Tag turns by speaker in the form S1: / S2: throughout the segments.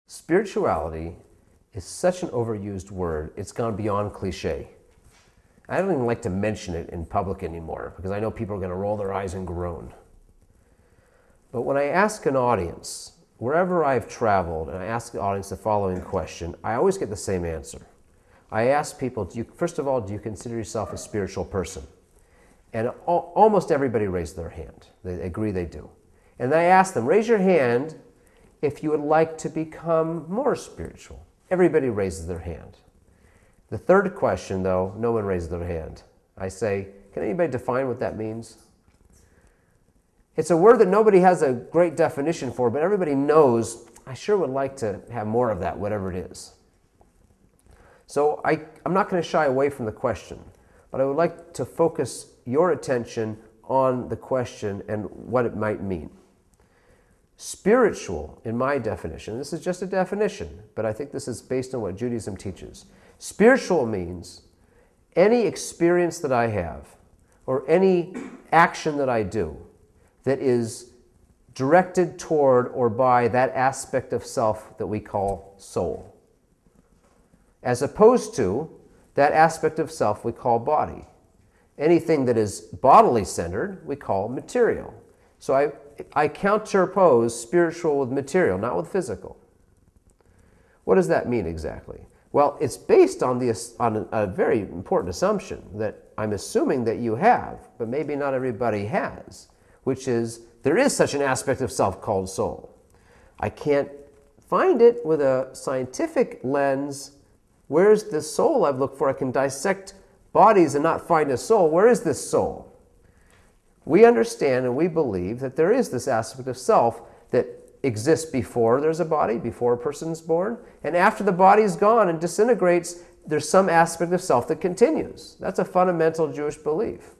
S1: Spirituality is such an overused word, it's gone beyond cliche. I don't even like to mention it in public anymore because I know people are going to roll their eyes and groan. But when I ask an audience, wherever I've traveled, and I ask the audience the following question, I always get the same answer. I ask people, first of all, do you consider yourself a spiritual person? And almost everybody raised their hand. They agree they do. And I ask them, raise your hand if you would like to become more spiritual. Everybody raises their hand. The third question, though, no one raises their hand. I say, can anybody define what that means? It's a word that nobody has a great definition for, but everybody knows, I sure would like to have more of that, whatever it is. So I'm not going to shy away from the question, but I would like to focus your attention on the question and what it might mean. Spiritual, in my definition, this is just a definition, but I think this is based on what Judaism teaches. Spiritual means any experience that I have or any action that I do that is directed toward or by that aspect of self that we call soul, as opposed to that aspect of self we call body. Anything that is bodily centered we call material. So I counterpose spiritual with material, not with physical. What does that mean exactly? Well, it's based on a very important assumption that I'm assuming that you have, but maybe not everybody has, which is there is such an aspect of self called soul. I can't find it with a scientific lens. Where's the soul I've looked for? I can dissect bodies and not find a soul. Where is this soul? We understand and we believe that there is this aspect of self that exists before there's a body, before a person's born, and after the body's gone and disintegrates, there's some aspect of self that continues. That's a fundamental Jewish belief.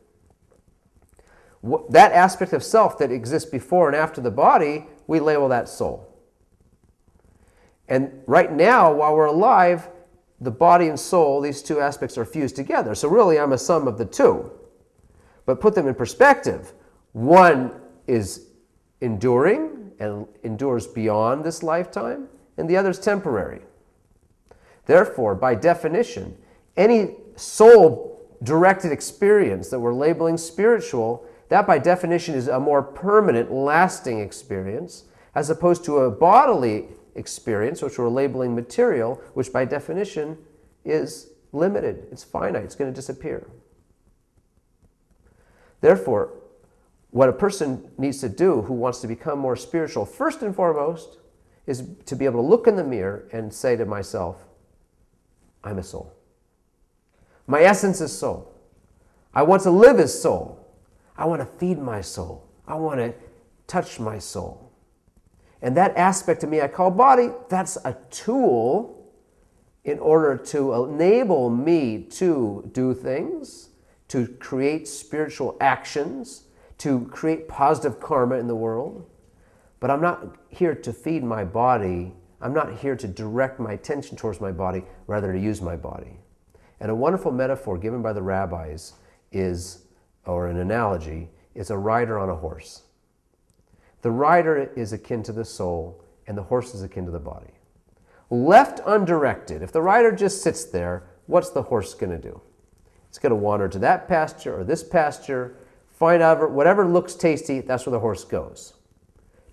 S1: That aspect of self that exists before and after the body, we label that soul. And right now, while we're alive, the body and soul, these two aspects are fused together. So really, I'm a sum of the two. But put them in perspective. One is enduring and endures beyond this lifetime, and the other is temporary. Therefore, by definition, any soul-directed experience that we're labeling spiritual, that by definition is a more permanent, lasting experience, as opposed to a bodily experience, which we're labeling material, which by definition is limited. It's finite. It's going to disappear. Therefore, what a person needs to do who wants to become more spiritual, first and foremost, is to be able to look in the mirror and say to myself, I'm a soul. My essence is soul. I want to live as soul. I want to feed my soul. I want to touch my soul. And that aspect of me I call body, that's a tool in order to enable me to do things, to create spiritual actions, to create positive karma in the world. But I'm not here to feed my body. I'm not here to direct my attention towards my body, rather to use my body. And a wonderful metaphor given by the rabbis is, or an analogy, is a rider on a horse. The rider is akin to the soul, and the horse is akin to the body. Left undirected, if the rider just sits there, what's the horse going to do? It's going to wander to that pasture or this pasture, find out whatever looks tasty, that's where the horse goes.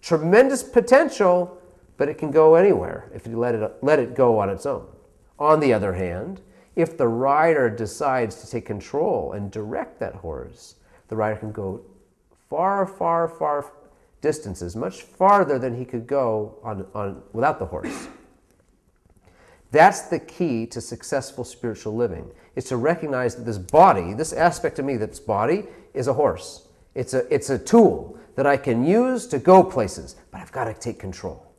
S1: Tremendous potential, but it can go anywhere if you let it go on its own. On the other hand, if the rider decides to take control and direct that horse, the rider can go far, far, far distances, much farther than he could go without the horse. That's the key to successful spiritual living, is to recognize that this body, this aspect of me that's body, is a horse. It's a tool that I can use to go places, but I've got to take control.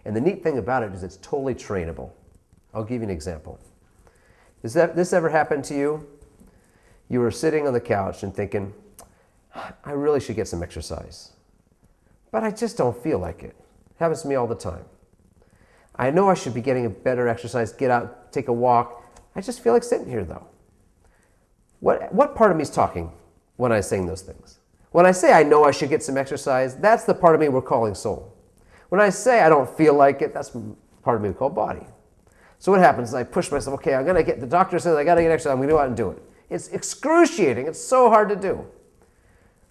S1: And the neat thing about it is it's totally trainable. I'll give you an example. Has this ever happened to you? You were sitting on the couch and thinking, I really should get some exercise, but I just don't feel like it. It happens to me all the time. I know I should be getting a better exercise, get out, take a walk. I just feel like sitting here, though. What part of me is talking when I'm saying those things? When I say I know I should get some exercise, that's the part of me we're calling soul. When I say I don't feel like it, that's part of me called body. So what happens is I push myself, okay, the doctor says I got to get exercise, I'm going to go out and do it. It's excruciating. It's so hard to do.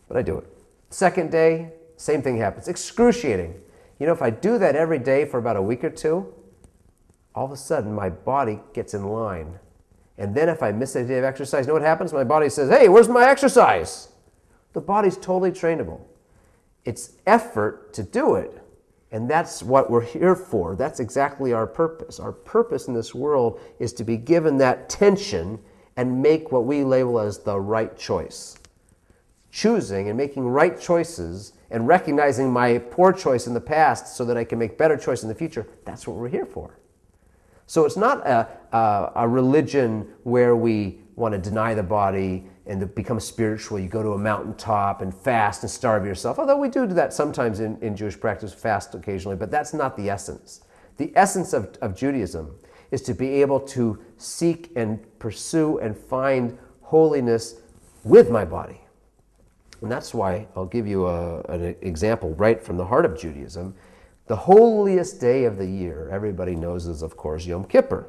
S1: But I do it. Second day, same thing happens. Excruciating. You know, if I do that every day for about a week or two, all of a sudden my body gets in line. And then if I miss a day of exercise, you know what happens? My body says, hey, where's my exercise? The body's totally trainable. It's effort to do it. And that's what we're here for. That's exactly our purpose. Our purpose in this world is to be given that tension and make what we label as the right choice. Choosing and making right choices and recognizing my poor choice in the past so that I can make better choices in the future, that's what we're here for. So it's not a religion where we want to deny the body and to become spiritual. You go to a mountaintop and fast and starve yourself. Although we do that sometimes in Jewish practice, fast occasionally, but that's not the essence. The essence of Judaism is to be able to seek and pursue and find holiness with my body. And that's why I'll give you an example right from the heart of Judaism. The holiest day of the year, everybody knows, is of course Yom Kippur.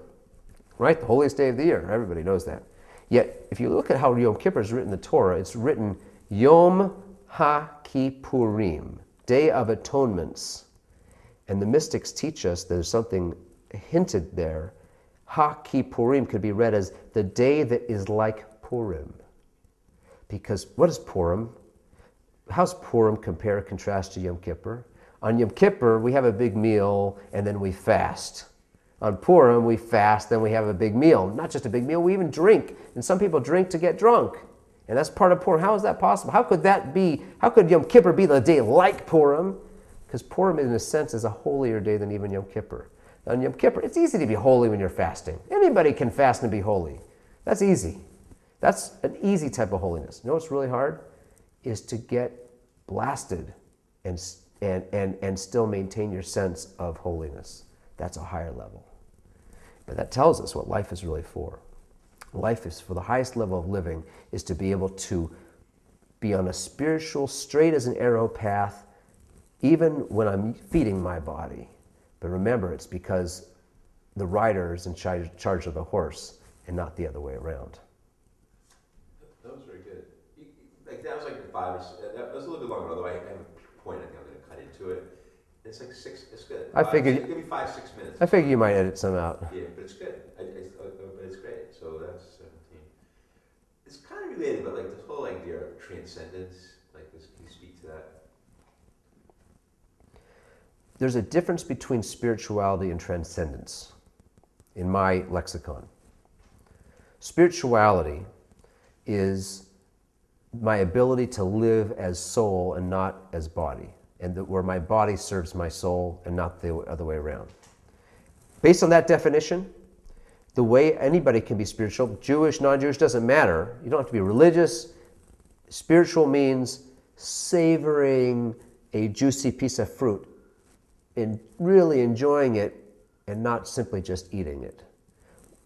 S1: Right? The holiest day of the year, everybody knows that. Yet, if you look at how Yom Kippur is written in the Torah, it's written Yom HaKippurim, Day of Atonements. And the mystics teach us there's something hinted there. HaKippurim could be read as the day that is like Purim. Because what is Purim? How's Purim compare, contrast to Yom Kippur? On Yom Kippur, we have a big meal and then we fast. On Purim, we fast, then we have a big meal. Not just a big meal, we even drink. And some people drink to get drunk. And that's part of Purim. How is that possible? How could that be? How could Yom Kippur be the day like Purim? Because Purim, in a sense, is a holier day than even Yom Kippur. On Yom Kippur, it's easy to be holy when you're fasting. Anybody can fast and be holy. That's easy. That's an easy type of holiness. You know what's really hard? Is to get blasted and still maintain your sense of holiness. That's a higher level. But that tells us what life is really for. Life is, for the highest level of living, is to be able to be on a spiritual, straight as an arrow path, even when I'm feeding my body. But remember, it's because the rider is in charge of the horse and not the other way around.
S2: That was very good. That was like 5 or 6. That was a little bit longer, although I have a point I think I'm going to cut into it. It's like 6. It's good.
S1: I figured
S2: it's going to be 5-6 minutes.
S1: I figure you might edit some out.
S2: Yeah, but it's good. But it's great. So that's 17. It's kind of related, but like this whole idea of transcendence. Like, can you speak to that?
S1: There's a difference between spirituality and transcendence in my lexicon. Spirituality is my ability to live as soul and not as body, and where my body serves my soul and not the other way around. Based on that definition, the way anybody can be spiritual, Jewish, non-Jewish, doesn't matter. You don't have to be religious. Spiritual means savoring a juicy piece of fruit and really enjoying it and not simply just eating it.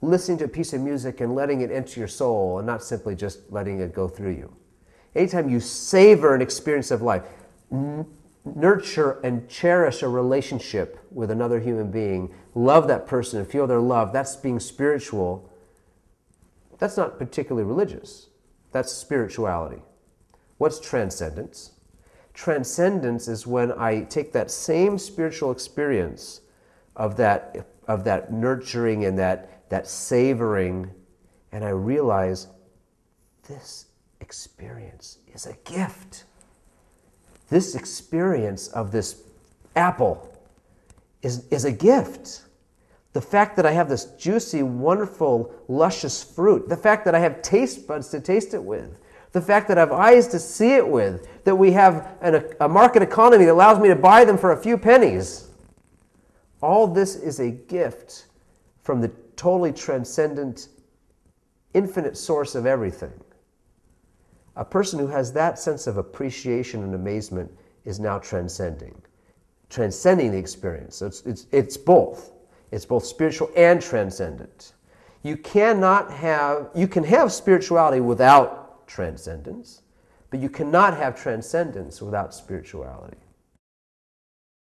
S1: Listening to a piece of music and letting it enter your soul and not simply just letting it go through you. Anytime you savor an experience of life, nurture and cherish a relationship with another human being, love that person and feel their love, that's being spiritual. That's not particularly religious. That's spirituality. What's transcendence? Transcendence is when I take that same spiritual experience of that nurturing and that savoring, and I realize this experience is a gift. This experience of this apple is a gift. The fact that I have this juicy, wonderful, luscious fruit, the fact that I have taste buds to taste it with, the fact that I have eyes to see it with, that we have a market economy that allows me to buy them for a few pennies. All this is a gift from the totally transcendent, infinite source of everything. A person who has that sense of appreciation and amazement is now transcending the experience. So it's both. It's both spiritual and transcendent. You can have spirituality without transcendence, but you cannot have transcendence without spirituality.